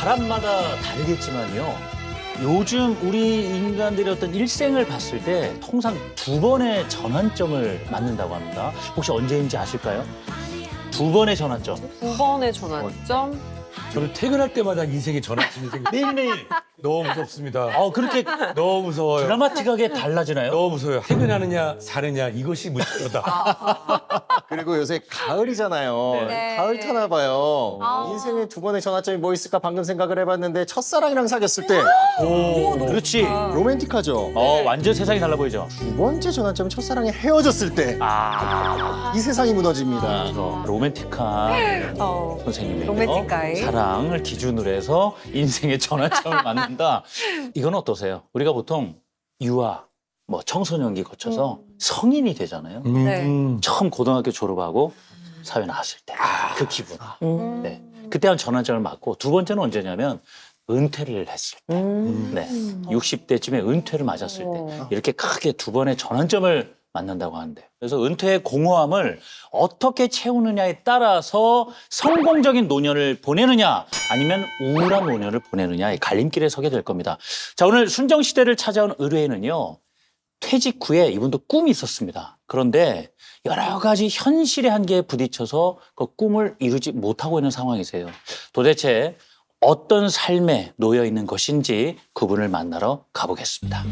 사람마다 다르겠지만요. 요즘 우리 인간들의 어떤 일생을 봤을 때 통상 2번의 전환점을 맞는다고 합니다. 혹시 언제인지 아실까요? 2번의 전환점. 9번의 전환점. 저는 퇴근할 때마다 인생의 전환점이 생겨요. 매일매일. 너무 무섭습니다. 그렇게 너무 무서워요. 드라마틱하게 달라지나요? 너무 무서워요. 퇴근하느냐 사느냐 이것이 문제다. 그리고 요새 가을이잖아요. 네. 가을 타나 봐요. 아. 인생의 2번의 전환점이 뭐 있을까 방금 생각을 해봤는데 첫사랑이랑 사귀었을 때 그렇지. 로맨틱하죠. 완전 세상이 달라 보이죠? 2번째 전환점은 첫사랑이 헤어졌을 때 이 세상이 무너집니다. 로맨틱한 선생님이에요. 로맨틱 가이. 사랑을 기준으로 해서 인생의 전환점을 맞는다. 이건 어떠세요? 우리가 보통 유아, 청소년기 거쳐서 성인이 되잖아요. 네. 처음 고등학교 졸업하고 사회 나왔을 때 그 기분. 네. 그때 한 전환점을 맞고 두 번째는 언제냐면 은퇴를 했을 때. 네. 60대쯤에 은퇴를 맞았을 때 이렇게 크게 2번의 전환점을 맞는다고 하는데 그래서 은퇴의 공허함을 어떻게 채우느냐에 따라서 성공적인 노년을 보내느냐 아니면 우울한 노년을 보내느냐의 갈림길에 서게 될 겁니다. 자, 오늘 순정시대를 찾아온 의뢰인은요. 퇴직 후에 이분도 꿈이 있었습니다. 그런데 여러 가지 현실의 한계에 부딪혀서 그 꿈을 이루지 못하고 있는 상황이세요. 도대체 어떤 삶에 놓여 있는 것인지 그분을 만나러 가보겠습니다.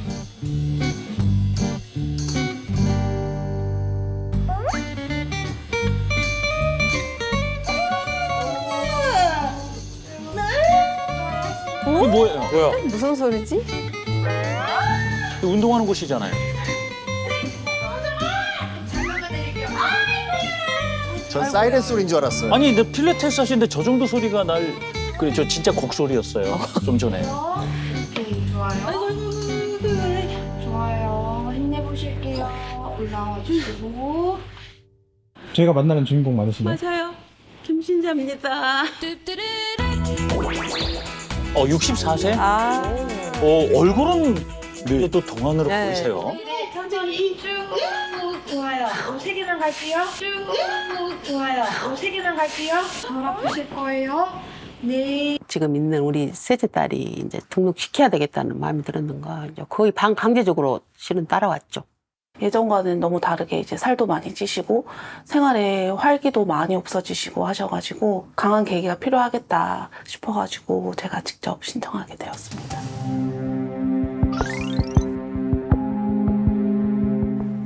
이거 뭐예요? 뭐야? 무슨 소리지? 이거 운동하는 곳이잖아요. 전 사이렌 소리인 줄 알았어요. 아니, 근데 필라테스 하시는데 저 정도 소리가 그래, 저 진짜 곡소리였어요. 좀 전에. 좋아요. 좋아요. 힘내보실게요. 올라와 주시고. 저희가 만나는 주인공 맞으시나요? 맞아요. 김신자입니다. 64세? 얼굴은 또 동안으로 네. 보이세요. 천천히 쭉. 좋아요. 3개만 갈게요. 쭉. 좋아요. 3개만 갈게요. 덜 아프실 거예요. 네. 지금 있는 우리 셋째 딸이 이제 등록시켜야 되겠다는 마음이 들었는가 이제 거의 반강제적으로 실은 따라왔죠. 예전과는 너무 다르게 이제 살도 많이 찌시고 생활에 활기도 많이 없어지시고 하셔가지고 강한 계기가 필요하겠다 싶어가지고 제가 직접 신청하게 되었습니다.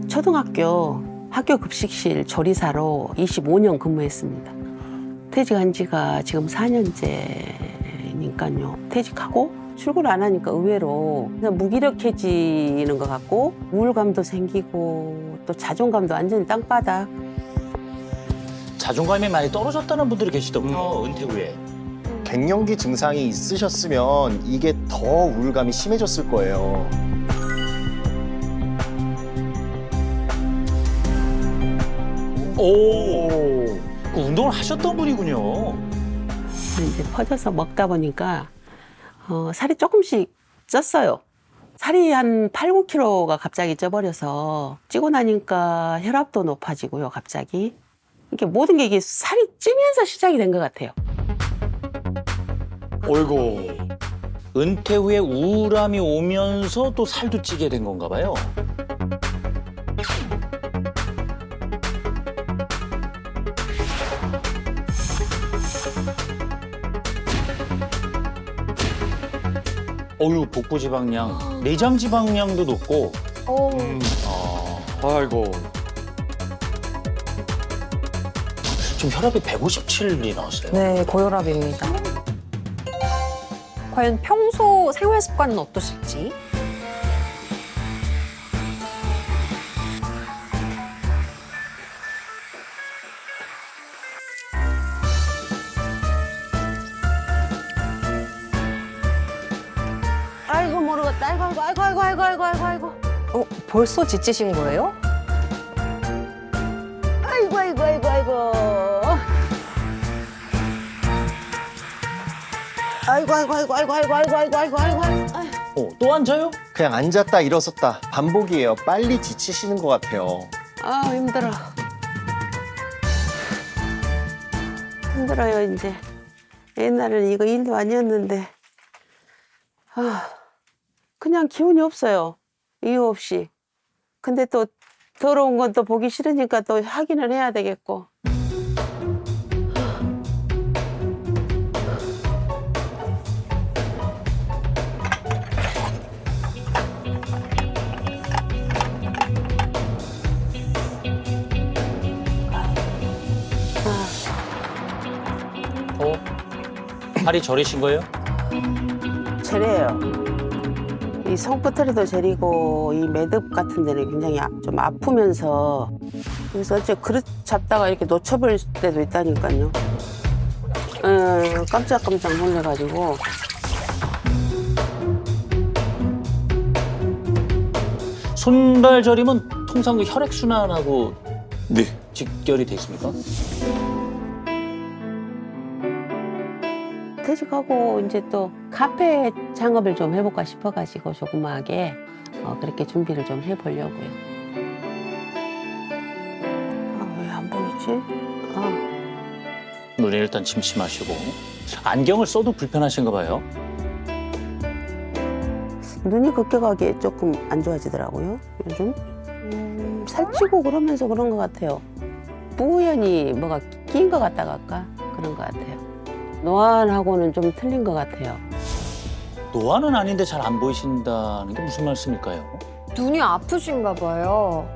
초등학교 학교 급식실 조리사로 25년 근무했습니다. 퇴직한 지가 지금 4년째니까요. 퇴직하고 출근을 안 하니까 의외로 그냥 무기력해지는 것 같고 우울감도 생기고 또 자존감도 완전히 땅바닥. 자존감이 많이 떨어졌다는 분들이 계시더군요. 은퇴 후에. 갱년기 증상이 있으셨으면 이게 더 우울감이 심해졌을 거예요. 그 운동을 하셨던 분이군요. 이제 퍼져서 먹다 보니까 살이 조금씩 쪘어요. 살이 한 8, 9kg가 갑자기 쪄버려서 찌고 나니까 혈압도 높아지고요, 갑자기. 이렇게 모든 게 이게 살이 찌면서 시작이 된 것 같아요. 어이구. 은퇴 후에 우울함이 오면서 또 살도 찌게 된 건가 봐요. 복부 지방량, 내장 지방량도 높고. 아이고. 지금 혈압이 157이 나왔어요. 네, 고혈압입니다. 과연 평소 생활 습관은 어떠실지? 아이고 모르겠다. 아이고. 벌써 지치신 거예요? 아이고. 또 앉아요? 그냥 앉았다 일어섰다 반복이에요. 빨리 지치시는 것 같아요. 아 힘들어. 힘들어요 이제. 옛날에는 이거 일도 아니었는데 그냥 기운이 없어요. 이유 없이. 근데 또 더러운 건 또 보기 싫으니까 또 확인을 해야 되겠고. 팔이 저리신 거예요? 저래요. 이 손끝털이도 저리고 이 매듭 같은 데는 굉장히 좀 아프면서 그래서 어째 그릇 잡다가 이렇게 놓쳐버릴 때도 있다니까요. 깜짝깜짝 놀래가지고. 손발 저림은 통상 그 혈액 순환하고 네. 직결이 돼 있습니까? 퇴직하고 이제 또 카페 창업을 좀 해볼까 싶어가지고 조그마하게 그렇게 준비를 좀 해보려고요. 왜 안 보이지? 눈이 일단 침침하시고 안경을 써도 불편하신가 봐요. 눈이 급격하게 조금 안 좋아지더라고요, 요즘. 살찌고 그러면서 그런 것 같아요. 우연히 뭐가 낀 것 같다 갈까? 그런 것 같아요. 노안하고는 좀 틀린 것 같아요. 노안은 아닌데 잘 안 보이신다는 게 무슨 말씀일까요? 눈이 아프신가 봐요.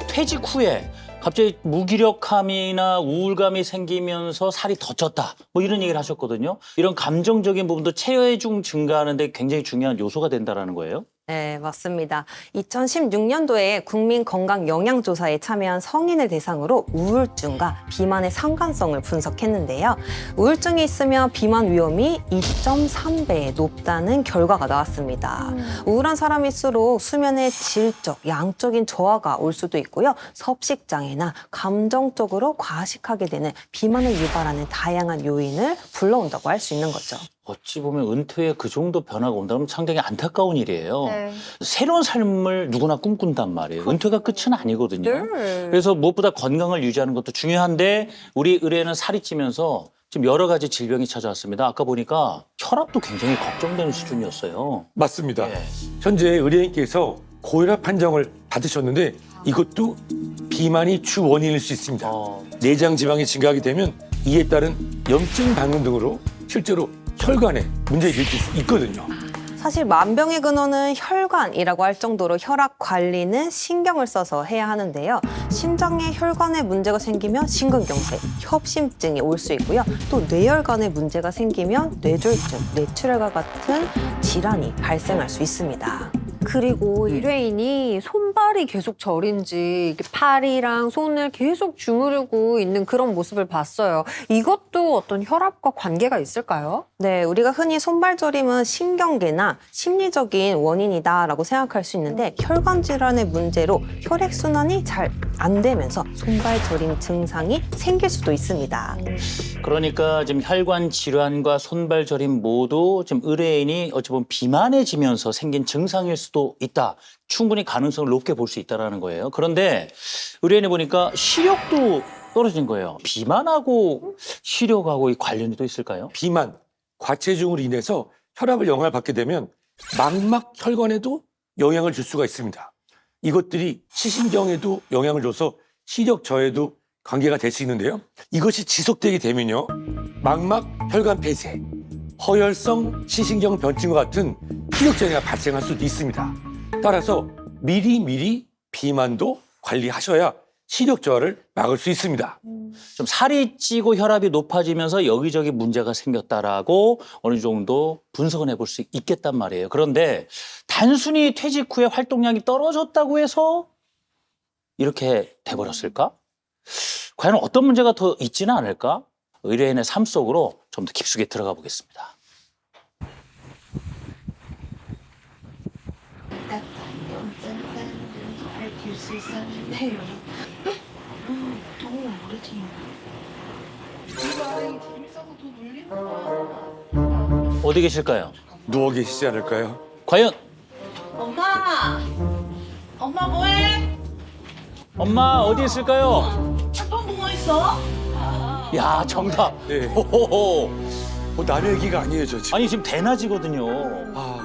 퇴직 후에 갑자기 무기력함이나 우울감이 생기면서 살이 더 쪘다. 뭐 이런 얘기를 하셨거든요. 이런 감정적인 부분도 체중 증가하는 데 굉장히 중요한 요소가 된다는 거예요. 네, 맞습니다. 2016년도에 국민건강영양조사에 참여한 성인을 대상으로 우울증과 비만의 상관성을 분석했는데요. 우울증이 있으면 비만 위험이 2.3배 높다는 결과가 나왔습니다. 우울한 사람일수록 수면의 질적, 양적인 저하가 올 수도 있고요. 섭식장애나 감정적으로 과식하게 되는 비만을 유발하는 다양한 요인을 불러온다고 할 수 있는 거죠. 어찌 보면 은퇴 후에 그 정도 변화가 온다면 상당히 안타까운 일이에요. 네. 새로운 삶을 누구나 꿈꾼단 말이에요. 은퇴가 끝은 아니거든요. 네. 그래서 무엇보다 건강을 유지하는 것도 중요한데 우리 의뢰는 살이 찌면서 지금 여러 가지 질병이 찾아왔습니다. 아까 보니까 혈압도 굉장히 걱정되는 수준이었어요. 맞습니다. 예. 현재 의뢰인께서 고혈압 판정을 받으셨는데 이것도 비만이 주 원인일 수 있습니다. 내장 지방이 증가하게 되면 이에 따른 염증 방응 등으로 실제로 혈관에 문제가 일으킬 수 있거든요. 사실 만병의 근원은 혈관이라고 할 정도로 혈압 관리는 신경을 써서 해야 하는데요. 심장에 혈관에 문제가 생기면 심근경색, 협심증이 올 수 있고요. 또 뇌혈관에 문제가 생기면 뇌졸중, 뇌출혈과 같은 질환이 발생할 수 있습니다. 그리고 일회인이 손발이 계속 저린지 이렇게 팔이랑 손을 계속 주무르고 있는 그런 모습을 봤어요. 이것도 어떤 혈압과 관계가 있을까요? 네, 우리가 흔히 손발 저림은 신경계나 심리적인 원인이다라고 생각할 수 있는데 혈관 질환의 문제로 혈액 순환이 잘 안 되면서 손발 저림 증상이 생길 수도 있습니다. 그러니까 지금 혈관 질환과 손발 저림 모두 지금 의뢰인이 어찌 보면 비만해지면서 생긴 증상일 수도 있다. 충분히 가능성을 높게 볼 수 있다는 거예요. 그런데 의뢰인이 보니까 시력도 떨어진 거예요. 비만하고 시력하고 이 관련이 또 있을까요? 비만, 과체중으로 인해서 혈압을 영향을 받게 되면 망막 혈관에도 영향을 줄 수가 있습니다. 이것들이 시신경에도 영향을 줘서 시력 저해도 관계가 될 수 있는데요. 이것이 지속되게 되면요. 망막 혈관 폐쇄, 허혈성 시신경 변증과 같은 시력 장애가 발생할 수도 있습니다. 따라서 미리 비만도 관리하셔야 시력 저하를 막을 수 있습니다. 좀 살이 찌고 혈압이 높아지면서 여기저기 문제가 생겼다라고 어느 정도 분석을 해볼 수 있겠단 말이에요. 그런데 단순히 퇴직 후에 활동량이 떨어졌다고 해서 이렇게 돼버렸을까? 과연 어떤 문제가 더 있지는 않을까? 의뢰인의 삶 속으로 좀 더 깊숙이 들어가 보겠습니다. 밝힐 수 있었는데요. 너무 오래지. 어디 계실까요? 누워 계시지 않을까요? 과연 엄마! 엄마 뭐해? 엄마 어디 있을까요? 아빠 뭐가 있어? 야 정답. 네. 호호호. 남의 얘기가 아니에요, 저 지금. 아니 지금 대낮이거든요. 아,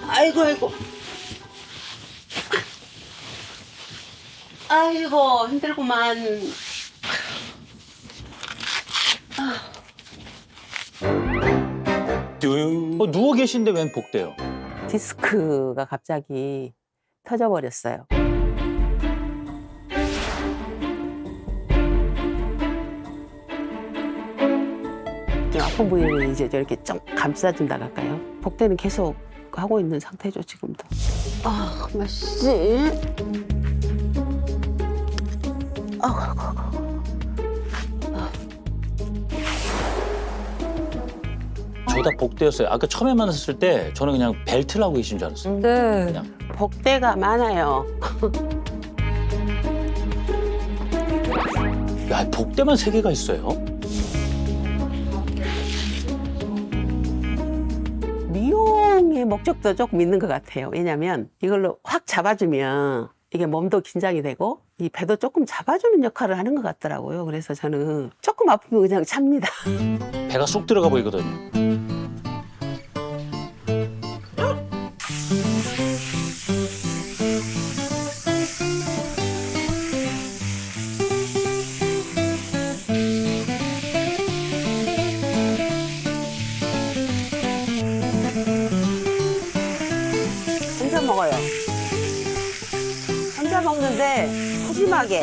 아이고 아이고. 아이고 힘들구만. 뚱. 누워 계신데 웬 복대요? 디스크가 갑자기 터져버렸어요. 좀 아픈 부위는 이제 저렇게 좀 감싸준다 할까요? 복대는 계속 하고 있는 상태죠 지금도. 아 맛있지? 저다 복대였어요. 아까 처음에 만났을 때 저는 그냥 벨트를 하고 계신 줄 알았어요. 네. 그냥. 복대가 많아요. 야 복대만 3개가 있어요? 미용의 목적도 조금 있는 것 같아요. 왜냐하면 이걸로 확 잡아주면 이게 몸도 긴장이 되고 이 배도 조금 잡아주는 역할을 하는 것 같더라고요. 그래서 저는 조금 아프면 그냥 잡니다. 배가 쏙 들어가 보이거든요. 혼자 먹어요. 혼자 먹는데 푸짐하게.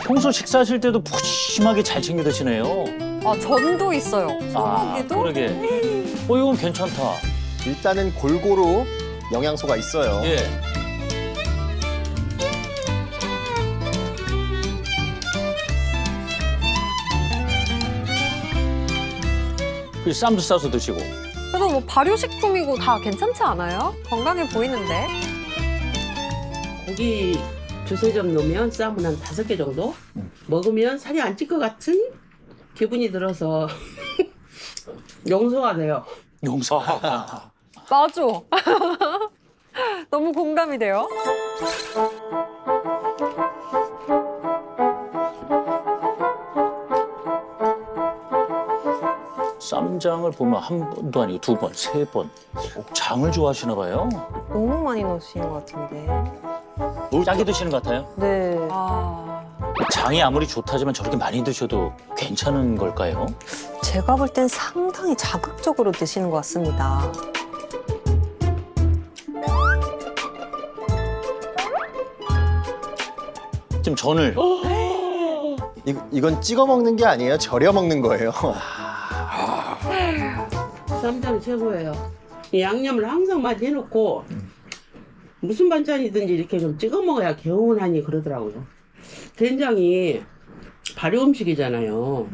평소 식사하실 때도 푸짐하게 잘 챙겨 드시네요. 아, 전도 있어요. 아, 소고기도? 그러게. 이건 괜찮다. 일단은 골고루 영양소가 있어요. 예. 그 쌈도 싸서 드시고. 그래도 뭐 발효식품이고 다 괜찮지 않아요? 건강해 보이는데. 고기 2-3점 넣으면 쌈은 한 5개 정도? 먹으면 살이 안 찔 것 같은 기분이 들어서 용서가 돼요. 용서. 맞아. 너무 공감이 돼요. 쌈장을 보면 한 번도 아니고 2번, 3번. 장을 좋아하시나 봐요. 너무 많이 넣으시는 것 같은데. 짜게 드시는 것 같아요. 네. 장이 아무리 좋다지만 저렇게 많이 드셔도 괜찮은 걸까요? 제가 볼 땐 상당히 자극적으로 드시는 것 같습니다. 지금 전을 이건 찍어 먹는 게 아니에요. 절여 먹는 거예요. 쌈장이 최고예요. 이 양념을 항상 많이 해놓고 무슨 반찬이든지 이렇게 좀 찍어 먹어야 개운하니 그러더라고요. 된장이 발효 음식이잖아요.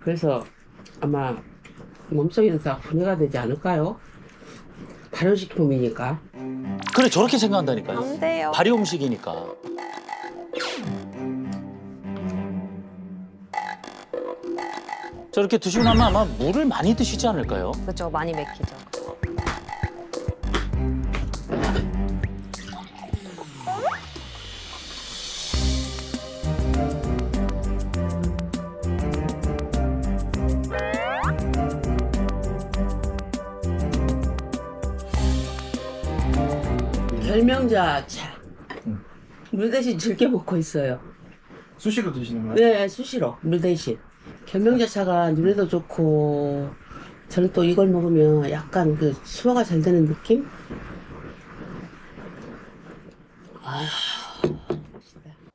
그래서 아마 몸속에서 다 분해가 되지 않을까요? 발효식품이니까. 그래 저렇게 생각한다니까요. 안 돼요. 발효 음식이니까. 저렇게 드시고 나면 아마 물을 많이 드시지 않을까요? 그렇죠. 많이 맥히죠. 결명자 차. 물 대신 즐겨 먹고 있어요. 수시로 드시는 거예요? 네, 수시로 물 대신. 결명자 차가 눈에도 좋고 저는 또 이걸 먹으면 약간 그 소화가 잘 되는 느낌?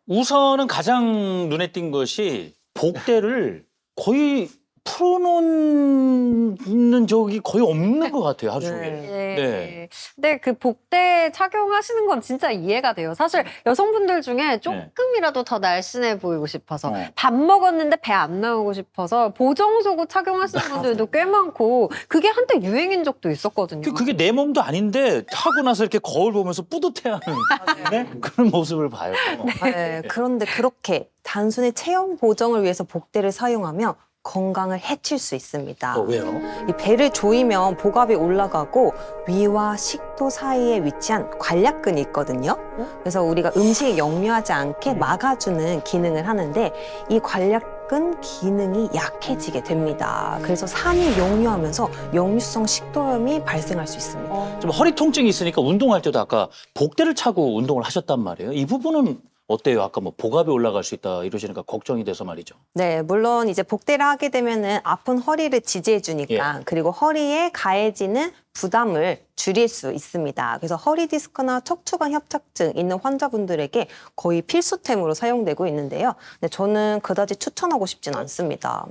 우선은 가장 눈에 띈 것이 복대를 거의 풀어놓는 적이 거의 없는 것 같아요, 하루 종일. 네. 근데 그 복대 착용하시는 건 진짜 이해가 돼요. 사실 여성분들 중에 조금이라도 더 날씬해 보이고 싶어서 밥 먹었는데 배 안 나오고 싶어서 보정속옷 착용하시는 분들도 꽤 많고 그게 한때 유행인 적도 있었거든요. 그게 내 몸도 아닌데 하고 나서 이렇게 거울 보면서 뿌듯해하는 네? 그런 모습을 봐요. 네, 그런데 그렇게 단순히 체형 보정을 위해서 복대를 사용하면 건강을 해칠 수 있습니다. 왜요? 이 배를 조이면 복압이 올라가고 위와 식도 사이에 위치한 관략근이 있거든요. 그래서 우리가 음식에 역류하지 않게 막아주는 기능을 하는데 이 관략근 기능이 약해지게 됩니다. 그래서 산이 역류하면서 역류성 식도염이 발생할 수 있습니다. 좀 허리 통증이 있으니까 운동할 때도 아까 복대를 차고 운동을 하셨단 말이에요. 이 부분은 어때요? 아까 뭐 복압이 올라갈 수 있다 이러시니까 걱정이 돼서 말이죠. 네, 물론 이제 복대를 하게 되면은 아픈 허리를 지지해 주니까 그리고 허리에 가해지는 부담을 줄일 수 있습니다. 그래서 허리 디스크나 척추관 협착증 있는 환자분들에게 거의 필수템으로 사용되고 있는데요. 근데 저는 그다지 추천하고 싶진 않습니다.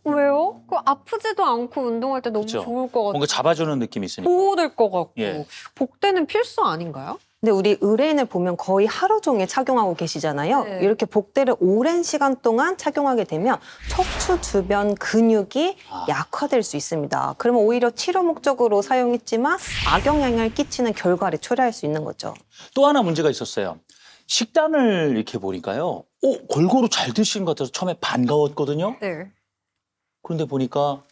왜요? 그 아프지도 않고 운동할 때 너무 그쵸. 좋을 것 같고 뭔가 잡아주는 느낌이 있으니까. 보호될 것 같고 예. 복대는 필수 아닌가요? 근데 우리 의뢰인을 보면 거의 하루 종일 착용하고 계시잖아요. 네. 이렇게 복대를 오랜 시간 동안 착용하게 되면 척추 주변 근육이 약화될 수 있습니다. 그러면 오히려 치료 목적으로 사용했지만 악영향을 끼치는 결과를 초래할 수 있는 거죠. 또 하나 문제가 있었어요. 식단을 이렇게 보니까요. 골고루 잘 드시는 것 같아서 처음에 반가웠거든요. 네. 그런데 보니까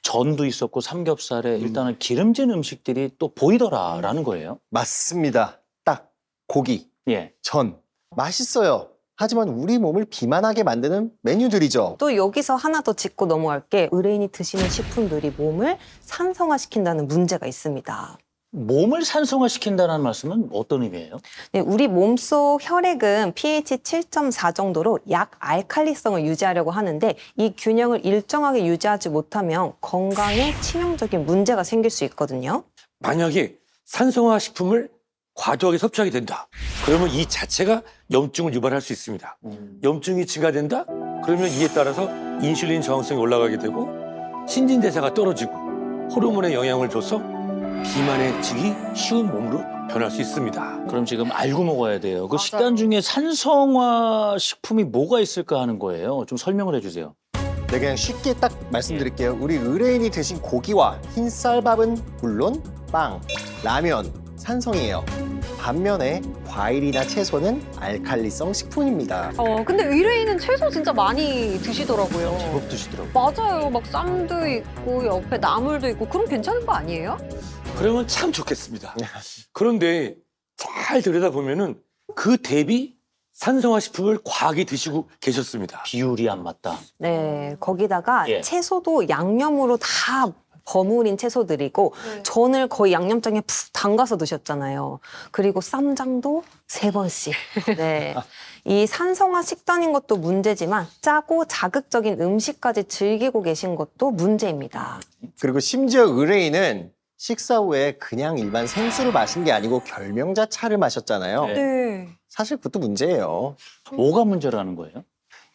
전도 있었고 삼겹살에 일단은 기름진 음식들이 또 보이더라라는 거예요. 맞습니다. 딱 고기, 예. 전 맛있어요. 하지만 우리 몸을 비만하게 만드는 메뉴들이죠. 또 여기서 하나 더 짚고 넘어갈 게 의뢰인이 드시는 식품들이 몸을 산성화시킨다는 문제가 있습니다. 몸을 산성화시킨다는 말씀은 어떤 의미예요? 네, 우리 몸속 혈액은 pH 7.4 정도로 약 알칼리성을 유지하려고 하는데 이 균형을 일정하게 유지하지 못하면 건강에 치명적인 문제가 생길 수 있거든요. 만약에 산성화 식품을 과도하게 섭취하게 된다. 그러면 이 자체가 염증을 유발할 수 있습니다. 염증이 증가된다? 그러면 이에 따라서 인슐린 저항성이 올라가게 되고 신진대사가 떨어지고 호르몬에 영향을 줘서 비만해지기 쉬운 몸으로 변할 수 있습니다. 그럼 지금 알고 먹어야 돼요. 그 식단 중에 산성화 식품이 뭐가 있을까 하는 거예요. 좀 설명을 해주세요. 네, 그냥 쉽게 딱 말씀드릴게요. 우리 의뢰인이 드신 고기와 흰쌀밥은 물론 빵, 라면, 산성이에요. 반면에 과일이나 채소는 알칼리성 식품입니다. 근데 의뢰인은 채소 진짜 많이 드시더라고요. 제법 드시더라고요. 맞아요. 막 쌈도 있고 옆에 나물도 있고 그럼 괜찮은 거 아니에요? 그러면 참 좋겠습니다. 그런데 잘 들여다보면은 그 대비 산성화 식품을 과하게 드시고 계셨습니다. 비율이 안 맞다. 네, 거기다가 예. 채소도 양념으로 다 버무린 채소들이고 네. 전을 거의 양념장에 푹 담가서 드셨잖아요. 그리고 쌈장도 3번씩. 네. 이 산성화 식단인 것도 문제지만 짜고 자극적인 음식까지 즐기고 계신 것도 문제입니다. 그리고 심지어 의뢰인은 식사 후에 그냥 일반 생수를 마신 게 아니고 결명자 차를 마셨잖아요. 네. 네. 사실 그것도 문제예요. 뭐가 문제라는 거예요?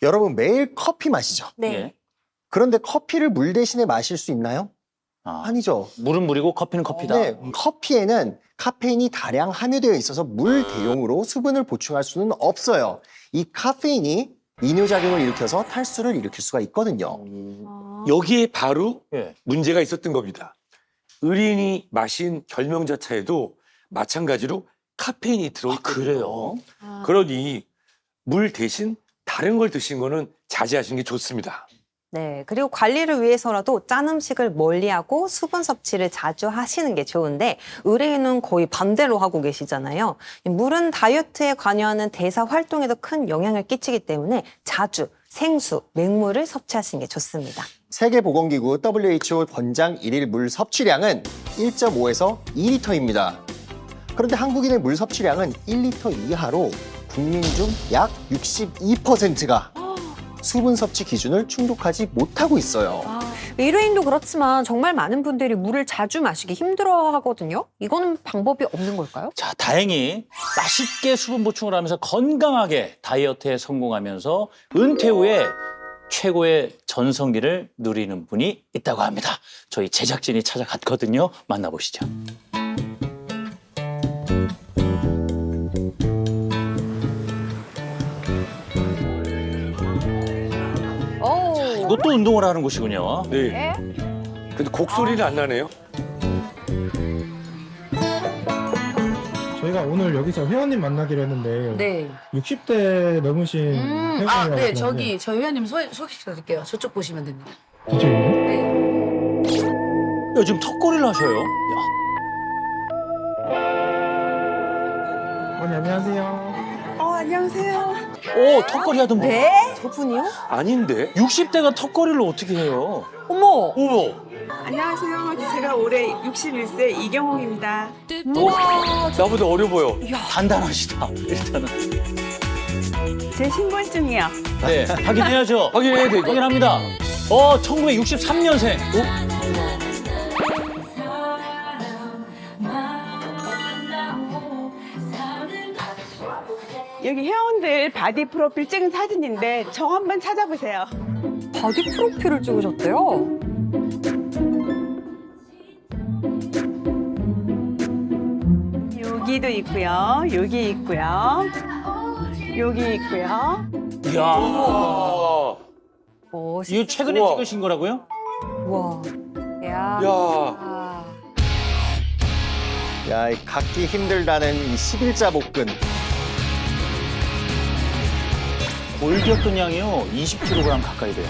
여러분 매일 커피 마시죠. 네. 예. 그런데 커피를 물 대신에 마실 수 있나요? 아니죠. 물은 물이고 커피는 커피다. 네, 커피에는 카페인이 다량 함유되어 있어서 물 대용으로 수분을 보충할 수는 없어요. 이 카페인이 이뇨작용을 일으켜서 탈수를 일으킬 수가 있거든요. 여기에 바로 예. 문제가 있었던 겁니다. 의뢰인이 마신 결명자 차에도 마찬가지로 카페인이 들어있거든요. 그래요? 그러니 물 대신 다른 걸 드신 거는 자제하시는 게 좋습니다. 네, 그리고 관리를 위해서라도 짠 음식을 멀리하고 수분 섭취를 자주 하시는 게 좋은데 의뢰인은 거의 반대로 하고 계시잖아요. 물은 다이어트에 관여하는 대사 활동에도 큰 영향을 끼치기 때문에 자주 생수, 맹물을 섭취하시는 게 좋습니다. 세계보건기구 WHO 권장 일일 물 섭취량은 1.5에서 2리터입니다. 그런데 한국인의 물 섭취량은 1리터 이하로 국민 중 약 62%가 수분 섭취 기준을 충족하지 못하고 있어요. 의뢰인도 그렇지만 정말 많은 분들이 물을 자주 마시기 힘들어 하거든요. 이거는 방법이 없는 걸까요? 자, 다행히 맛있게 수분 보충을 하면서 건강하게 다이어트에 성공하면서 은퇴 후에 최고의 전성기를 누리는 분이 있다고 합니다. 저희 제작진이 찾아갔거든요. 만나보시죠. 이것도 운동을 하는 곳이군요. 네. 근데 곡소리는 안 나네요. 저희가 오늘 여기서 회원님 만나기로 했는데 네. 60대 넘으신 회원님이라고 아, 네. 하시는데 저희 회원님 소개시켜드릴게요. 저쪽 보시면 됩니다. 저쪽인가요? 네. 야, 지금 턱걸이를 하셔요? 야, 어머니 안녕하세요. 안녕하세요. 오, 턱걸이 하던 분. 네? 저분이요? 아닌데? 60대가 턱걸이를 어떻게 해요? 어머! 어머. 안녕하세요. 제가 올해 61세 이경옥입니다. 나보다 어려 보여. 단단하시다, 일단은. 제 신분증이요. 네, 확인해야죠. 확인해야 돼, 이거. 확인합니다. 1963년생. 여기 회원들 바디 프로필 찍은 사진인데 저 한번 찾아보세요. 바디 프로필을 찍으셨대요? 여기도 있고요. 여기 있고요. 여기 있고요. 이야. 아, 이거 최근에 우와. 찍으신 거라고요? 와. 야. 야. 야, 이 갖기 힘들다는 이 11자 복근. 골격근 양이요, 20kg 가까이 돼요.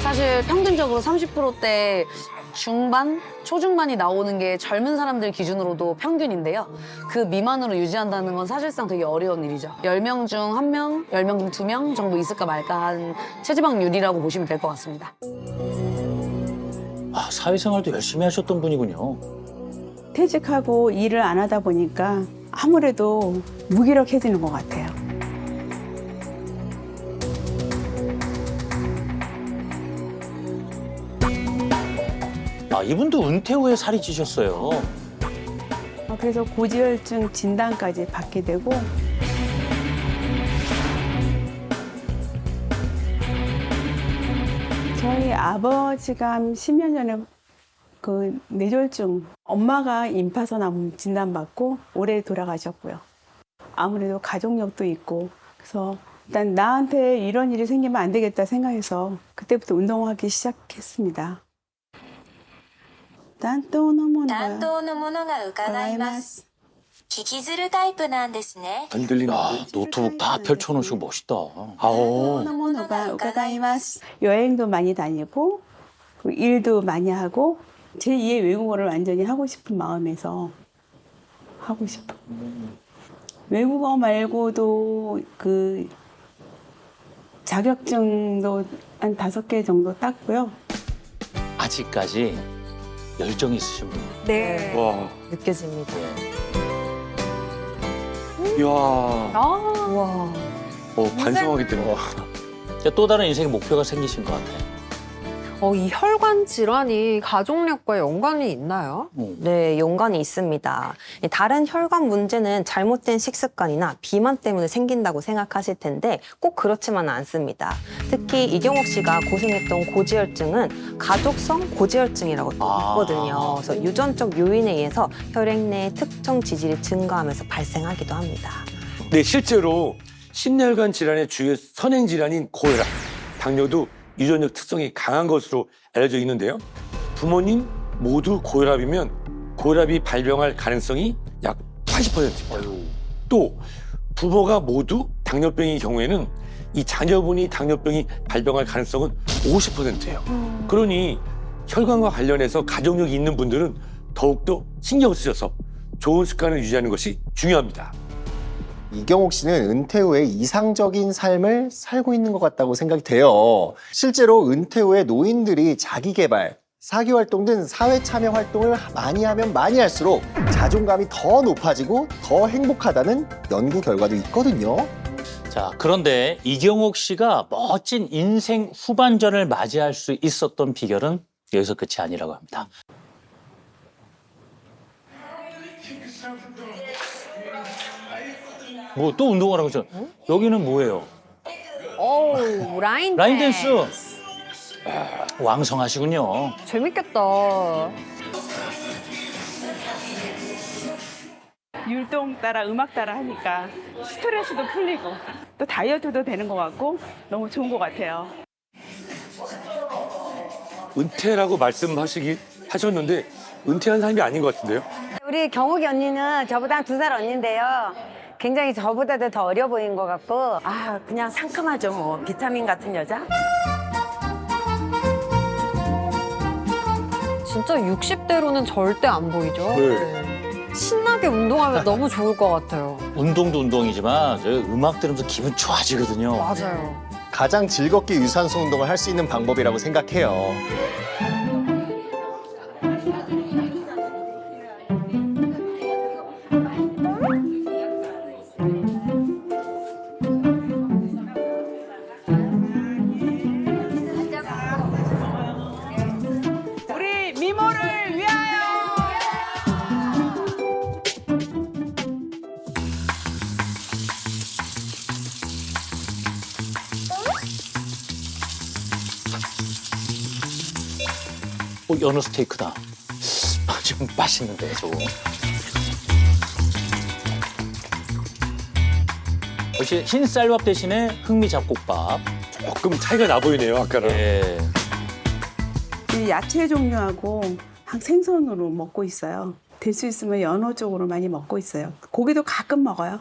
사실 평균적으로 30%대 중반, 초중반이 나오는 게 젊은 사람들 기준으로도 평균인데요. 그 미만으로 유지한다는 건 사실상 되게 어려운 일이죠. 10명 중 1명, 10명 중 2명 정도 있을까 말까 한 체지방률이라고 보시면 될 것 같습니다. 아, 사회생활도 열심히 하셨던 분이군요. 퇴직하고 일을 안 하다 보니까 아무래도 무기력해지는 것 같아요. 아, 이분도 은퇴 후에 살이 찌셨어요. 그래서 고지혈증 진단까지 받게 되고 저희 아버지가 한 10년 전에 그 뇌졸중, 엄마가 임파선암 진단받고 올해 돌아가셨고요. 아무래도 가족력도 있고 그래서 일단 나한테 이런 일이 생기면 안 되겠다 생각해서 그때부터 운동하기 시작했습니다. 担当のものが伺います。聞きずるタイプなんですね。안 들리는데? 야, 노트북 다 펼쳐놓으시고 멋있다. 아오. のものが伺います。 여행도 많이 다니고 일도 많이 하고 제2의 외국어를 완전히 하고 싶은 마음에서 하고 싶어. 외국어 말고도 그 자격증도 한 5개 정도 땄고요. 아직까지 열정이 있으신 분. 네. 와. 느껴집니다. 이야. 와. 반성하게 되는 거. 또 다른 인생의 목표가 생기신 것 같아요. 이 혈관 질환이 가족력과 연관이 있나요? 네, 연관이 있습니다. 다른 혈관 문제는 잘못된 식습관이나 비만 때문에 생긴다고 생각하실 텐데 꼭 그렇지만은 않습니다. 특히 이경옥 씨가 고생했던 고지혈증은 가족성 고지혈증이라고 또 있거든요. 그래서 유전적 요인에 의해서 혈액 내 특정 지질이 증가하면서 발생하기도 합니다. 네, 실제로 심혈관 질환의 주요 선행 질환인 고혈압, 당뇨도 유전적 특성이 강한 것으로 알려져 있는데요. 부모님 모두 고혈압이면 고혈압이 발병할 가능성이 약 80%입니다. 또 부모가 모두 당뇨병인 경우에는 이 자녀분이 당뇨병이 발병할 가능성은 50%예요. 그러니 혈관과 관련해서 가족력이 있는 분들은 더욱더 신경을 쓰셔서 좋은 습관을 유지하는 것이 중요합니다. 이경옥 씨는 은퇴 후에 이상적인 삶을 살고 있는 것 같다고 생각이 돼요. 실제로 은퇴 후에 노인들이 자기개발, 사기활동 등 사회 참여 활동을 많이 하면 많이 할수록 자존감이 더 높아지고 더 행복하다는 연구 결과도 있거든요. 자, 그런데 이경옥 씨가 멋진 인생 후반전을 맞이할 수 있었던 비결은 여기서 끝이 아니라고 합니다. 뭐 또 운동을 하고 있죠. 여기는 뭐예요? 라인 라인 댄스. 왕성하시군요. 재밌겠다. 율동 따라 음악 따라 하니까 스트레스도 풀리고 또 다이어트도 되는 것 같고 너무 좋은 것 같아요. 은퇴라고 말씀하셨는데 은퇴한 사람이 아닌 것 같은데요? 우리 경욱이 언니는 저보다 한 2살 언니인데요. 굉장히 저보다도 더 어려 보이는 것 같고. 아, 그냥 상큼하죠, 뭐. 비타민 같은 여자? 진짜 60대로는 절대 안 보이죠. 네. 신나게 운동하면 너무 좋을 것 같아요. 운동도 운동이지만 저희 음악 들으면서 기분 좋아지거든요. 맞아요. 가장 즐겁게 유산소 운동을 할 수 있는 방법이라고 생각해요. 우리 미모를 위하여! 연어 스테이크다. 좀 맛있는데 저거. 역시 흰 쌀밥 대신에 흑미 잡곡밥. 조금 차이가 나 보이네요, 아까랑. 예. 이 야채 종류하고 생선으로 먹고 있어요. 될 수 있으면 연어 쪽으로 많이 먹고 있어요. 고기도 가끔 먹어요.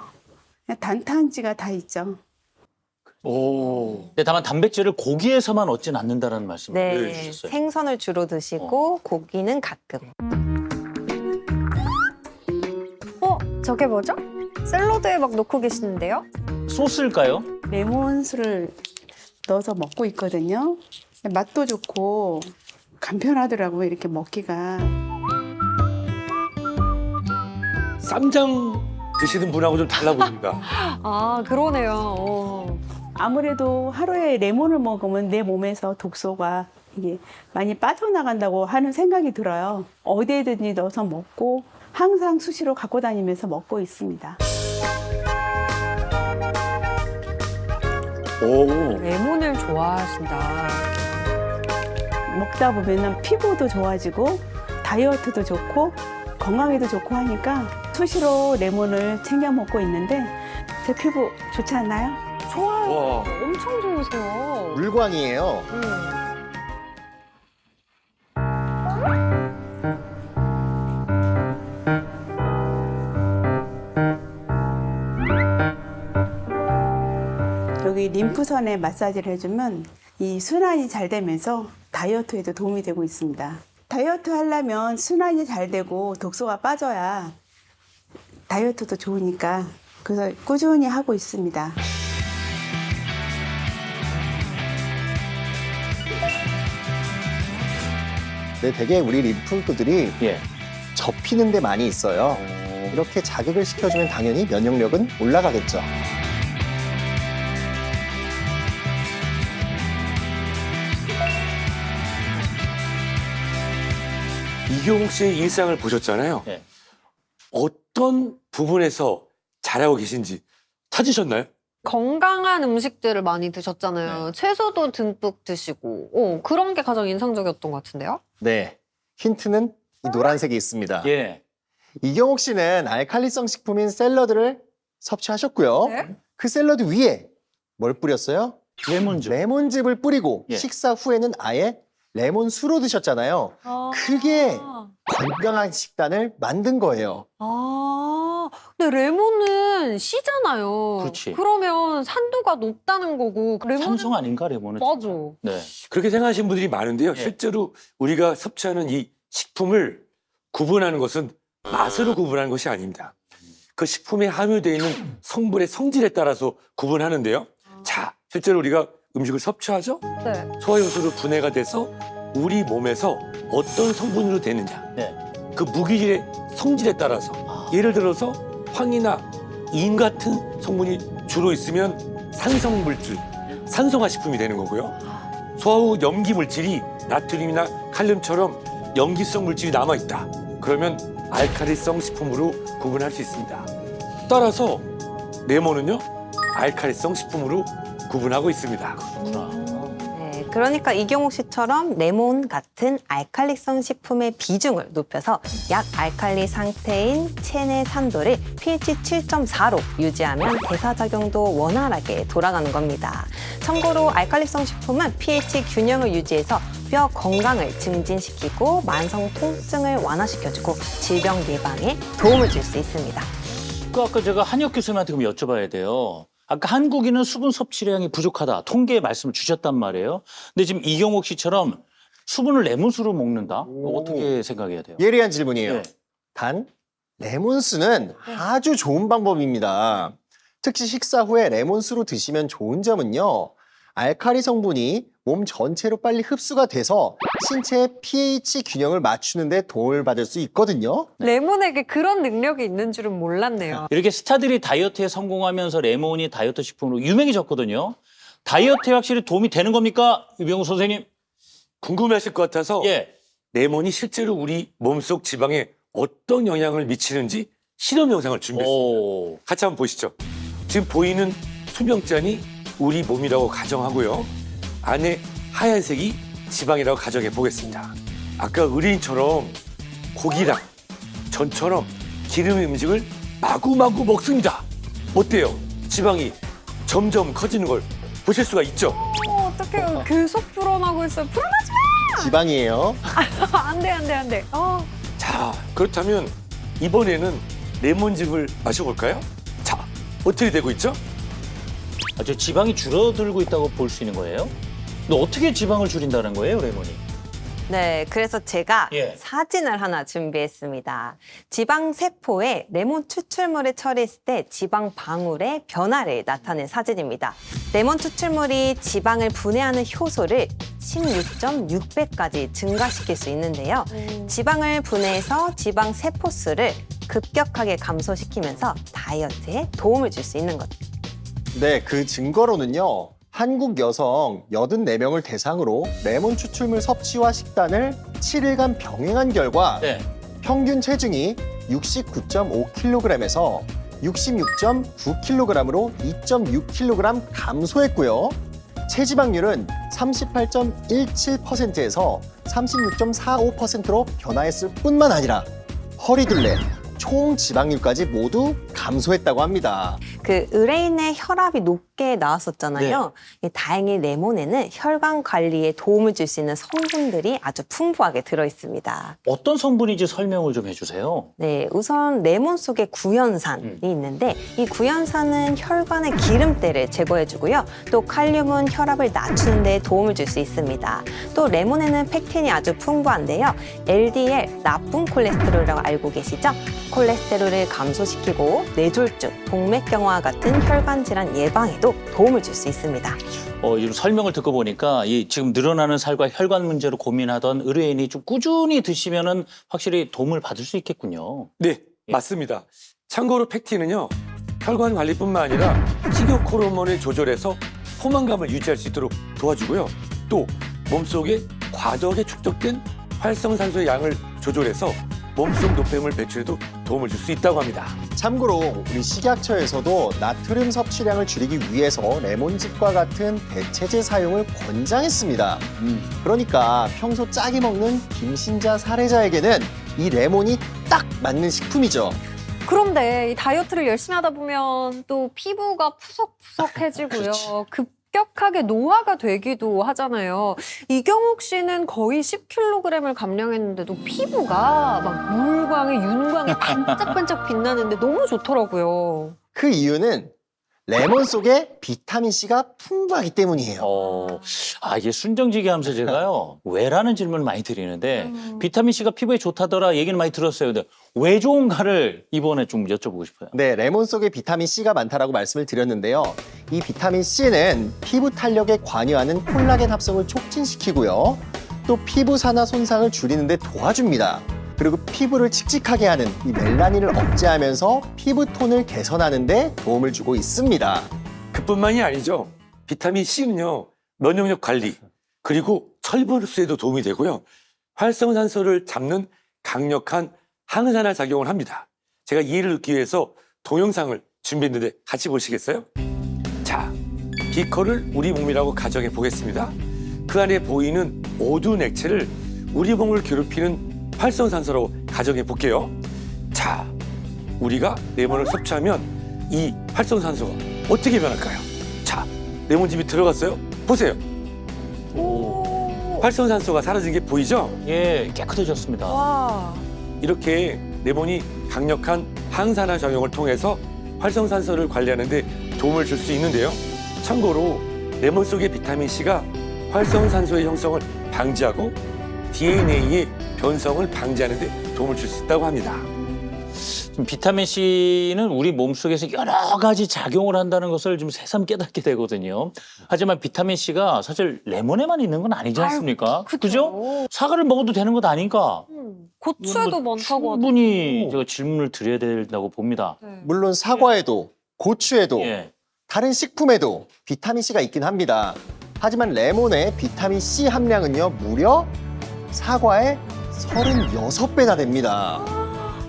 그냥 단탄지가 다 있죠. 오. 근데 다만 단백질을 고기에서만 얻진 않는다는 말씀을 네, 해주셨어요. 생선을 주로 드시고 고기는 가끔. 저게 뭐죠? 샐러드에 막 넣고 계시는데요? 소스일까요? 레몬수를 넣어서 먹고 있거든요. 맛도 좋고 간편하더라고요. 이렇게 먹기가. 쌈장 드시는 분하고 좀 달라 보입니다. 아, 그러네요. 아무래도 하루에 레몬을 먹으면 내 몸에서 독소가 이게 많이 빠져나간다고 하는 생각이 들어요. 어디에든지 넣어서 먹고 항상 수시로 갖고 다니면서 먹고 있습니다. 오. 레몬을 좋아하신다. 먹다 보면은 피부도 좋아지고 다이어트도 좋고 건강에도 좋고 하니까 수시로 레몬을 챙겨 먹고 있는데 제 피부 좋지 않나요? 좋아요. 와. 엄청 좋으세요. 물광이에요. 여기 림프선에 마사지를 해주면 이 순환이 잘 되면서 다이어트에도 도움이 되고 있습니다. 다이어트 하려면 순환이 잘 되고 독소가 빠져야 다이어트도 좋으니까 그래서 꾸준히 하고 있습니다. 네, 되게 우리 림프들이 예. 접히는 데 많이 있어요. 이렇게 자극을 시켜주면 당연히 면역력은 올라가겠죠. 이경욱 씨의 일상을 보셨잖아요. 예. 어떤 부분에서 잘하고 계신지 찾으셨나요? 건강한 음식들을 많이 드셨잖아요. 채소도 듬뿍 드시고. 그런 게 가장 인상적이었던 것 같은데요? 네, 힌트는 이 노란색이 있습니다. 예. 이경욱 씨는 알칼리성 식품인 샐러드를 섭취하셨고요. 네? 그 샐러드 위에 뭘 뿌렸어요? 레몬즙. 레몬즙을 뿌리고 예. 식사 후에는 아예 레몬수로 드셨잖아요. 그게 건강한 식단을 만든 거예요. 근데 레몬은 씨잖아요. 그렇지. 그러면 산도가 높다는 거고. 산성 아닌가 레몬은? 맞아. 네. 그렇게 생각하시는 분들이 많은데요. 예. 실제로 우리가 섭취하는 이 식품을 구분하는 것은 맛으로 구분하는 것이 아닙니다. 그 식품에 함유되어 있는 성분의 성질에 따라서 구분하는데요. 자, 실제로 우리가 음식을 섭취하죠? 네. 소화효소로 분해가 돼서 우리 몸에서 어떤 성분으로 되느냐. 네. 그 무기질의 성질에 따라서 예를 들어서 황이나 인 같은 성분이 주로 있으면 산성물질, 산성화 식품이 되는 거고요. 소화 후 염기 물질이 나트륨이나 칼륨처럼 염기성 물질이 남아있다. 그러면 알칼리성 식품으로 구분할 수 있습니다. 따라서 레몬은요, 알칼리성 식품으로 구분하고 있습니다. 그렇구나. 네, 그러니까 이경옥 씨처럼 레몬 같은 알칼리성 식품의 비중을 높여서 약 알칼리 상태인 체내 산도를 pH 7.4로 유지하면 대사작용도 원활하게 돌아가는 겁니다. 참고로 알칼리성 식품은 pH 균형을 유지해서 뼈 건강을 증진시키고 만성 통증을 완화시켜주고 질병 예방에 도움을 줄 수 있습니다. 아까 제가 한혁 교수님한테 그럼 여쭤봐야 돼요. 아까 한국인은 수분 섭취량이 부족하다. 통계의 말씀을 주셨단 말이에요. 근데 지금 이경옥 씨처럼 수분을 레몬수로 먹는다? 어떻게 생각해야 돼요? 예리한 질문이에요. 네. 단, 레몬수는 아주 좋은 방법입니다. 특히 식사 후에 레몬수로 드시면 좋은 점은요. 알칼리 성분이 몸 전체로 빨리 흡수가 돼서 신체의 pH 균형을 맞추는 데 도움을 받을 수 있거든요. 레몬에게 그런 능력이 있는 줄은 몰랐네요. 이렇게 스타들이 다이어트에 성공하면서 레몬이 다이어트 식품으로 유명해졌거든요. 다이어트에 확실히 도움이 되는 겁니까? 유병우 선생님? 궁금해하실 것 같아서 예. 레몬이 실제로 우리 몸속 지방에 어떤 영향을 미치는지 실험 영상을 준비했습니다. 같이 한번 보시죠. 지금 보이는 투명잔이 우리 몸이라고 가정하고요. 안에 하얀색이 지방이라고 가정해 보겠습니다. 아까 의뢰인처럼 고기랑 전처럼 기름 음식을 마구마구 먹습니다. 어때요? 지방이 점점 커지는 걸 보실 수가 있죠? 어떡해요. 계속 불어나고 있어요. 불어나지 마! 지방이에요. 안 돼, 안 돼, 안 돼. 자, 그렇다면 이번에는 레몬즙을 마셔볼까요? 자, 어떻게 되고 있죠? 저 지방이 줄어들고 있다고 볼 수 있는 거예요? 근데 어떻게 지방을 줄인다는 거예요, 레몬이? 네, 그래서 제가 예. 사진을 하나 준비했습니다. 지방 세포에 레몬 추출물을 처리했을 때 지방 방울의 변화를 나타낸 사진입니다. 레몬 추출물이 지방을 분해하는 효소를 16.6배까지 증가시킬 수 있는데요. 지방을 분해해서 지방 세포 수를 급격하게 감소시키면서 다이어트에 도움을 줄 수 있는 거죠. 네, 그 증거로는요. 한국 여성 84명을 대상으로 레몬 추출물 섭취와 식단을 7일간 병행한 결과 네. 평균 체중이 69.5kg에서 66.9kg으로 2.6kg 감소했고요. 체지방률은 38.17%에서 36.45%로 변화했을 뿐만 아니라 허리둘레, 총 지방률까지 모두 감소했다고 합니다. 그 의뢰인의 혈압이 높게 나왔었잖아요. 다행히 레몬에는 혈관 관리에 도움을 줄 수 있는 성분들이 아주 풍부하게 들어있습니다. 어떤 성분인지 설명을 좀 해주세요. 네, 우선 레몬 속에 구연산이 있는데 이 구연산은 혈관의 기름때를 제거해주고요. 또 칼륨은 혈압을 낮추는 데 도움을 줄 수 있습니다. 또 레몬에는 팩틴이 아주 풍부한데요. LDL, 나쁜 콜레스테롤이라고 알고 계시죠? 콜레스테롤을 감소시키고 뇌졸중, 동맥경화 같은 혈관 질환 예방에도 도움을 줄 수 있습니다. 이 설명을 듣고 보니까 이 지금 늘어나는 살과 혈관 문제로 고민하던 의뢰인이 좀 꾸준히 드시면은 확실히 도움을 받을 수 있겠군요. 네, 맞습니다. 참고로 팩틴은요, 혈관 관리뿐만 아니라 식욕 호르몬을 조절해서 포만감을 유지할 수 있도록 도와주고요. 또 몸속에 과도하게 축적된 활성산소의 양을 조절해서 몸속 노폐물 배출에도 도움을 줄 수 있다고 합니다. 참고로 우리 식약처에서도 나트륨 섭취량을 줄이기 위해서 레몬즙과 같은 대체제 사용을 권장했습니다. 그러니까 평소 짜게 먹는 김신자 사례자에게는 이 레몬이 딱 맞는 식품이죠. 그런데 이 다이어트를 열심히 하다 보면 또 피부가 푸석푸석해지고요. 급격하게 노화가 되기도 하잖아요. 이경옥 씨는 거의 10kg을 감량했는데도 피부가 막 물광에 윤광에 반짝반짝 빛나는데 너무 좋더라고요. 그 이유는 레몬 속에 비타민C가 풍부하기 때문이에요. 이게 순정지게 하면서 제가요, 왜라는 질문을 많이 드리는데, 비타민C가 피부에 좋다더라 얘기는 많이 들었어요. 근데 왜 좋은가를 이번에 좀 여쭤보고 싶어요. 네, 레몬 속에 비타민C가 많다라고 말씀을 드렸는데요. 이 비타민C는 피부 탄력에 관여하는 콜라겐 합성을 촉진시키고요. 또 피부 산화 손상을 줄이는 데 도와줍니다. 그리고 피부를 칙칙하게 하는 이 멜라닌을 억제하면서 피부 톤을 개선하는 데 도움을 주고 있습니다. 그뿐만이 아니죠. 비타민 C는요, 면역력 관리, 그리고 철분 흡수에도 도움이 되고요. 활성산소를 잡는 강력한 항산화 작용을 합니다. 제가 이해를 돕기 위해서 동영상을 준비했는데 같이 보시겠어요? 자, 비커를 우리 몸이라고 가정해 보겠습니다. 그 그 안에 보이는 어두운 액체를 우리 몸을 괴롭히는 활성산소라고 가정해 볼게요. 자, 우리가 레몬을 섭취하면 이 활성산소가 어떻게 변할까요? 자, 레몬즙이 들어갔어요? 보세요. 활성산소가 사라진 게 보이죠? 예, 깨끗해졌습니다. 와. 이렇게 레몬이 강력한 항산화 작용을 통해서 활성산소를 관리하는 데 도움을 줄 수 있는데요. 참고로 레몬 속의 비타민 C가 활성산소의 형성을 방지하고 DNA의 변성을 방지하는 데 도움을 줄 수 있다고 합니다. 지금 비타민 C는 우리 몸속에서 여러 가지 작용을 한다는 것을 좀 새삼 깨닫게 되거든요. 하지만 비타민 C가 사실 레몬에만 있는 건 아니지 않습니까? 그죠? 사과를 먹어도 되는 것 아닌가? 고추에도 많다고 충분히 제가 질문을 드려야 된다고 봅니다. 물론 사과에도 고추에도 예. 다른 식품에도 비타민 C가 있긴 합니다. 하지만 레몬의 비타민 C 함량은요 무려 사과의 36배나 됩니다.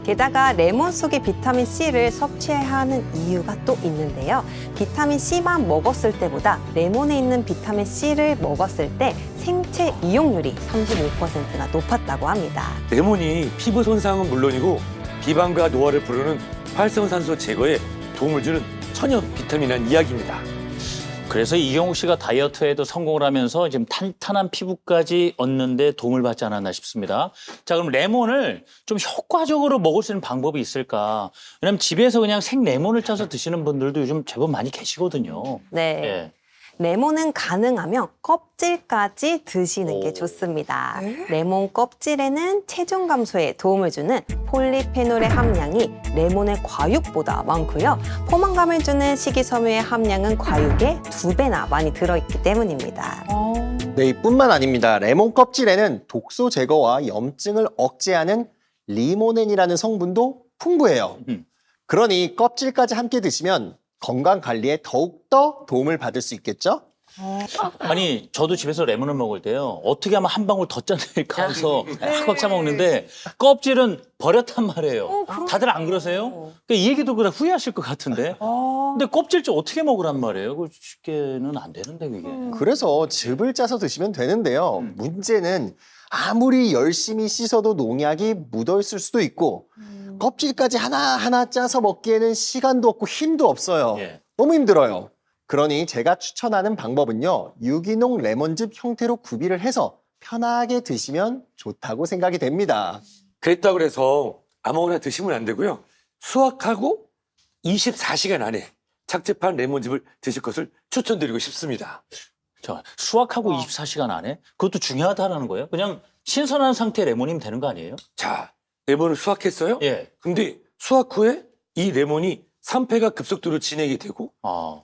게다가 레몬 속의 비타민 C를 섭취해야 하는 이유가 또 있는데요. 비타민 C만 먹었을 때보다 레몬에 있는 비타민 C를 먹었을 때 생체 이용률이 35%나 높았다고 합니다. 레몬이 피부 손상은 물론이고 비방과 노화를 부르는 활성산소 제거에 도움을 주는 천연 비타민이라는 이야기입니다. 그래서 이경욱 씨가 다이어트에도 성공을 하면서 지금 탄탄한 피부까지 얻는 데 도움을 받지 않았나 싶습니다. 자, 그럼 레몬을 좀 효과적으로 먹을 수 있는 방법이 있을까? 왜냐면 집에서 그냥 생 레몬을 짜서 드시는 분들도 요즘 제법 많이 계시거든요. 네. 예. 레몬은 가능하면 껍질까지 드시는 게 좋습니다. 레몬 껍질에는 체중 감소에 도움을 주는 폴리페놀의 함량이 레몬의 과육보다 많고요. 포만감을 주는 식이섬유의 함량은 과육의 2배나 많이 들어있기 때문입니다. 네, 이뿐만 아닙니다. 레몬 껍질에는 독소 제거와 염증을 억제하는 리모넨이라는 성분도 풍부해요. 그러니 껍질까지 함께 드시면 건강 관리에 더욱더 도움을 받을 수 있겠죠? 아니, 저도 집에서 레몬을 먹을 때요. 어떻게 하면 한 방울 더 짜낼까 해서 꽉꽉 짜먹는데 껍질은 버렸단 말이에요. 다들 안 그러세요? 그러니까 이 얘기도 그냥 후회하실 것 같은데. 근데 껍질 좀 어떻게 먹으란 말이에요? 그거 쉽게는 안 되는데 그게. 그래서 즙을 짜서 드시면 되는데요. 문제는 아무리 열심히 씻어도 농약이 묻어있을 수도 있고 껍질까지 하나하나 짜서 먹기에는 시간도 없고 힘도 없어요. 예. 너무 힘들어요. 그러니 제가 추천하는 방법은요. 유기농 레몬즙 형태로 구비를 해서 편하게 드시면 좋다고 생각이 됩니다. 그랬다고 해서 아무거나 드시면 안 되고요. 수확하고 24시간 안에 착즙한 레몬즙을 드실 것을 추천드리고 싶습니다. 자, 수확하고 24시간 안에? 그것도 중요하다는 거예요? 그냥 신선한 상태의 레몬이면 되는 거 아니에요? 자, 레몬을 수확했어요? 예. 근데 수확 후에 이 레몬이 산패가 급속도로 진행이 되고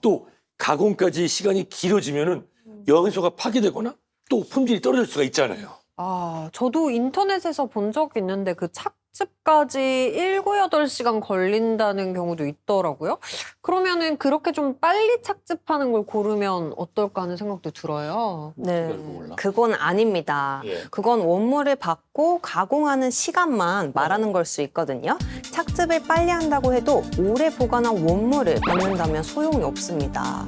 또 가공까지 시간이 길어지면은 영양소가 파괴되거나 또 품질이 떨어질 수가 있잖아요. 아, 저도 인터넷에서 본 적이 있는데 그 착즙까지 7, 8시간 걸린다는 경우도 있더라고요. 그러면은 그렇게 좀 빨리 착즙하는 걸 고르면 어떨까 하는 생각도 들어요. 네, 몰라. 그건 아닙니다. 예. 그건 원물을 받고 가공하는 시간만 말하는 걸 수 있거든요. 착즙을 빨리 한다고 해도 오래 보관한 원물을 받는다면 소용이 없습니다.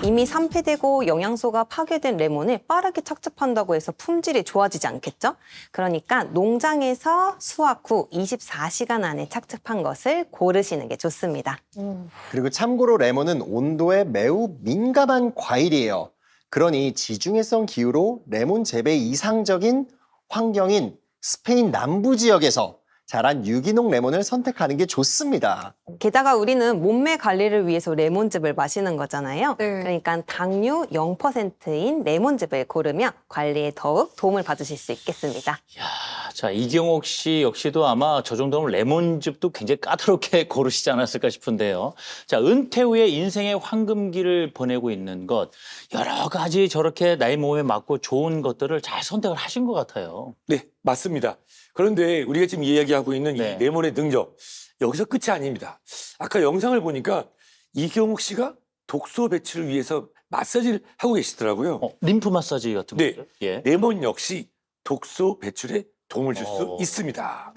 이미 산패되고 영양소가 파괴된 레몬을 빠르게 착즙한다고 해서 품질이 좋아지지 않겠죠? 그러니까 농장에서 수확 후 24시간 안에 착즙한 것을 고르시는 게 좋습니다. 그리고 참고로 레몬은 온도에 매우 민감한 과일이에요. 그러니 지중해성 기후로 레몬 재배 이상적인 환경인 스페인 남부 지역에서 자란 유기농 레몬을 선택하는 게 좋습니다. 게다가 우리는 몸매 관리를 위해서 레몬즙을 마시는 거잖아요. 네. 그러니까 당류 0%인 레몬즙을 고르면 관리에 더욱 도움을 받으실 수 있겠습니다. 자, 이경옥 씨 역시도 아마 저 정도면 레몬즙도 굉장히 까다롭게 고르시지 않았을까 싶은데요. 자, 은퇴 후에 인생의 황금기를 보내고 있는 것, 여러 가지 저렇게 나의 몸에 맞고 좋은 것들을 잘 선택을 하신 것 같아요. 네, 맞습니다. 그런데 우리가 지금 이야기하고 있는 네. 이 레몬의 능력, 여기서 끝이 아닙니다. 아까 영상을 보니까 이경욱 씨가 독소 배출을 위해서 마사지를 하고 계시더라고요. 림프 마사지 같은 네. 거죠? 예. 레몬 역시 독소 배출에 도움을 줄 수 있습니다.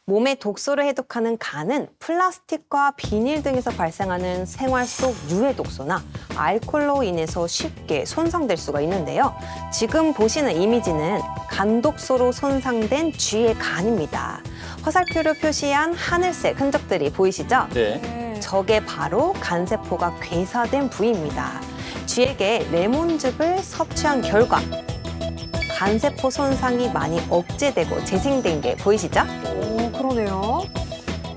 몸에 독소를 해독하는 간은 플라스틱과 비닐 등에서 발생하는 생활 속 유해 독소나 알코올로 인해서 쉽게 손상될 수가 있는데요. 지금 보시는 이미지는 간 독소로 손상된 쥐의 간입니다. 화살표로 표시한 하늘색 흔적들이 보이시죠? 네. 저게 바로 간세포가 괴사된 부위입니다. 쥐에게 레몬즙을 섭취한 결과 간세포 손상이 많이 억제되고 재생된 게 보이시죠? 오, 그러네요.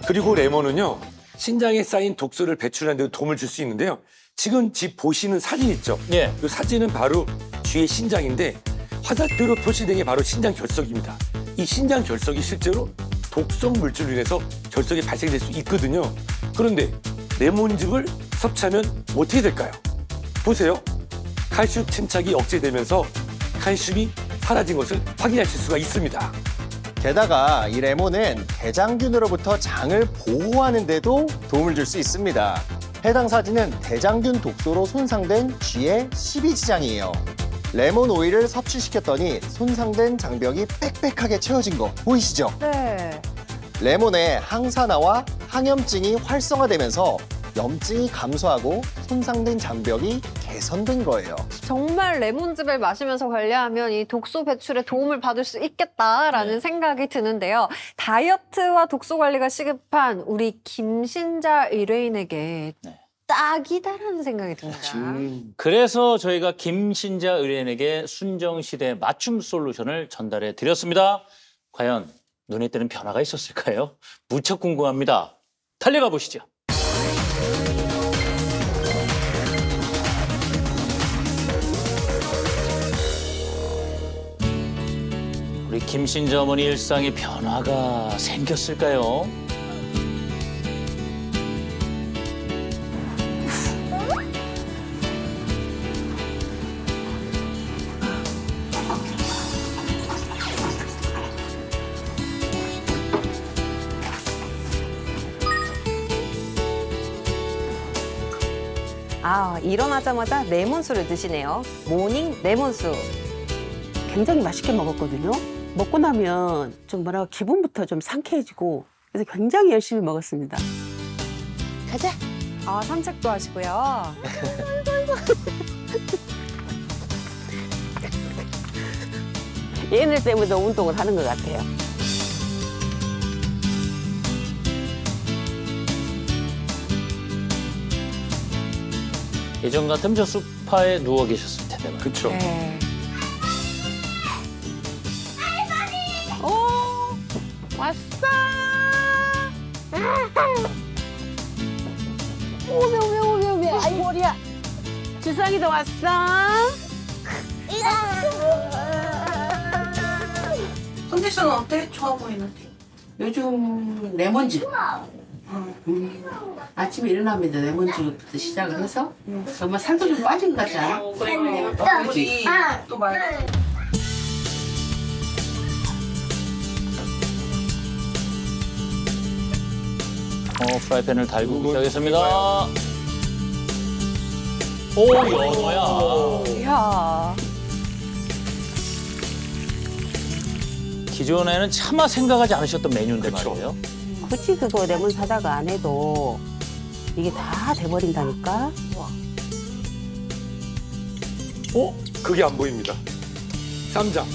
그리고 레몬은요, 신장에 쌓인 독소를 배출하는 데 도움을 줄 수 있는데요. 지금 보시는 사진 있죠? 예. 이 사진은 바로 쥐의 신장인데 화살표로 표시된 게 바로 신장 결석입니다. 이 신장 결석이 실제로 독성 물질로 인해서 결석이 발생될 수 있거든요. 그런데 레몬즙을 섭취하면 어떻게 될까요? 보세요. 칼슘 침착이 억제되면서 칼슘이 사라진 것을 확인하실 수가 있습니다. 게다가 이 레몬은 대장균으로부터 장을 보호하는 데도 도움을 줄 수 있습니다. 해당 사진은 대장균 독소로 손상된 쥐의 12지장이에요. 레몬 오일을 섭취시켰더니 손상된 장벽이 빽빽하게 채워진 거 보이시죠? 네. 레몬의 항산화와 항염증이 활성화되면서 염증이 감소하고 손상된 장벽이 개선된 거예요. 정말 레몬즙을 마시면서 관리하면 이 독소 배출에 도움을 받을 수 있겠다라는 생각이 드는데요. 다이어트와 독소 관리가 시급한 우리 김신자 의뢰인에게 딱이다라는 생각이 듭니다. 그래서 저희가 김신자 의뢰인에게 순정시대 맞춤 솔루션을 전달해 드렸습니다. 과연 눈에 띄는 변화가 있었을까요? 무척 궁금합니다. 달려가 보시죠. 우리 김신자 어머니 일상에 변화가 생겼을까요? 아, 일어나자마자 레몬수를 드시네요. 모닝 레몬수. 굉장히 맛있게 먹었거든요. 먹고 나면 좀 기분부터 좀 상쾌해지고 그래서 굉장히 열심히 먹었습니다. 가자. 아, 산책도 하시고요. 얘네들 때문에 운동을 하는 것 같아요. 예전 같으면 저 소파에 누워 계셨을 텐데 말이에요. 그렇죠. 네. 왔어! 오메. 아이, 머리야. 주성이도 왔어? 컨디션은 어때? 좋아 보이는데. 요즘 레몬즙. 아침에 일어나면 레몬즙부터 시작을 해서 정말 살도 좀 빠진 것 같지 않아? 그지? 또 말. 프라이팬을 달고 시작했습니다. 오, 연어야. 이야. 기존에는 차마 생각하지 않으셨던 메뉴인데 말이에요. 굳이 그거 레몬 사다가 안 해도 이게 다 돼버린다니까? 그게 안 보입니다. 쌈장.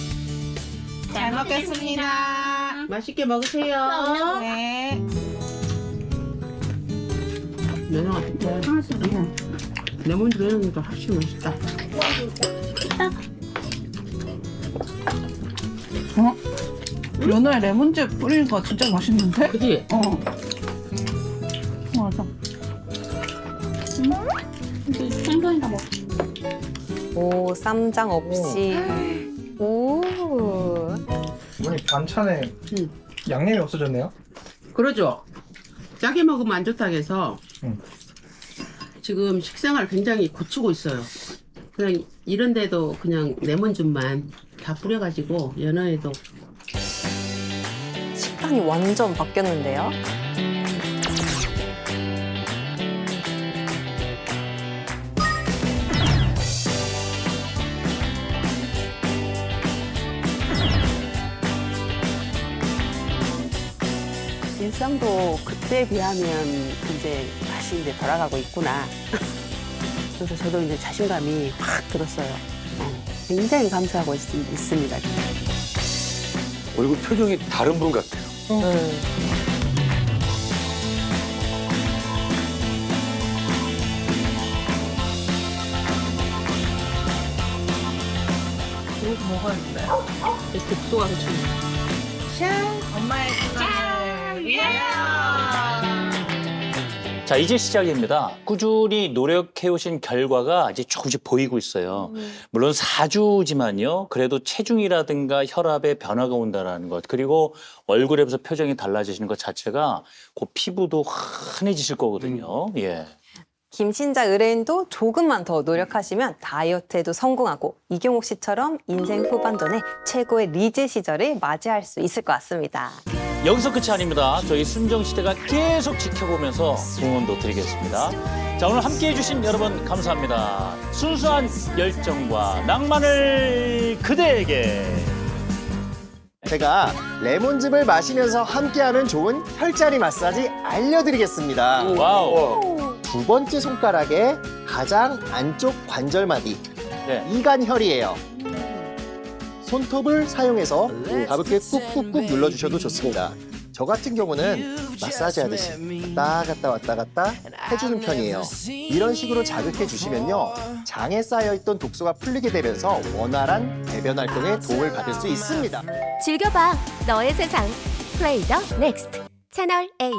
잘 먹겠습니다. 맛있게 먹으세요. 네. 연어 같은데 레몬 들어있는 게 훨씬 맛있다. 연어에 레몬즙 뿌리는 거 진짜 맛있는데? 그치? 맞아. 생선이나 먹. 오, 쌈장 없이. 오. 어머니 반찬에 양념이 없어졌네요. 그러죠. 짜게 먹으면 안 좋다고 해서 지금 식생활 굉장히 고치고 있어요. 그냥 이런 데도 그냥 레몬즙만 다 뿌려가지고 연어에도 식단이 완전 바뀌었는데요. 일상도 그때에 비하면 이제 다시 이제 돌아가고 있구나. 그래서 저도 이제 자신감이 확 들었어요. 굉장히 감사하고 있습니다. 얼굴 표정이 다른 분 같아요. 이거 먹어야 돼. 이렇게 독소가 좋네. 짠! 엄마의 짠! 자, 이제 시작입니다. 꾸준히 노력해오신 결과가 이제 조금씩 보이고 있어요. 물론 4주지만요. 그래도 체중이라든가 혈압에 변화가 온다는 것, 그리고 얼굴에서 표정이 달라지시는 것 자체가 그 피부도 환해지실 거거든요. 예. 김신자 의뢰인도 조금만 더 노력하시면 다이어트에도 성공하고 이경옥 씨처럼 인생 후반전에 최고의 리즈 시절을 맞이할 수 있을 것 같습니다. 여기서 끝이 아닙니다. 저희 순정시대가 계속 지켜보면서 응원도 드리겠습니다. 자, 오늘 함께해 주신 여러분 감사합니다. 순수한 열정과 낭만을 그대에게. 제가 레몬즙을 마시면서 함께하면 좋은 혈자리 마사지 알려드리겠습니다. 와우. 두 번째 손가락의 가장 안쪽 관절마디, 네. 이간혈이에요. 손톱을 사용해서 가볍게 꾹꾹꾹 눌러주셔도 좋습니다. 저 같은 경우는 마사지 하듯이 왔다 갔다 해주는 편이에요. 이런 식으로 자극해 주시면요, 장에 쌓여있던 독소가 풀리게 되면서 원활한 배변 활동에 도움을 받을 수 있습니다. 즐겨봐 너의 세상 플레이 더 넥스트 채널 A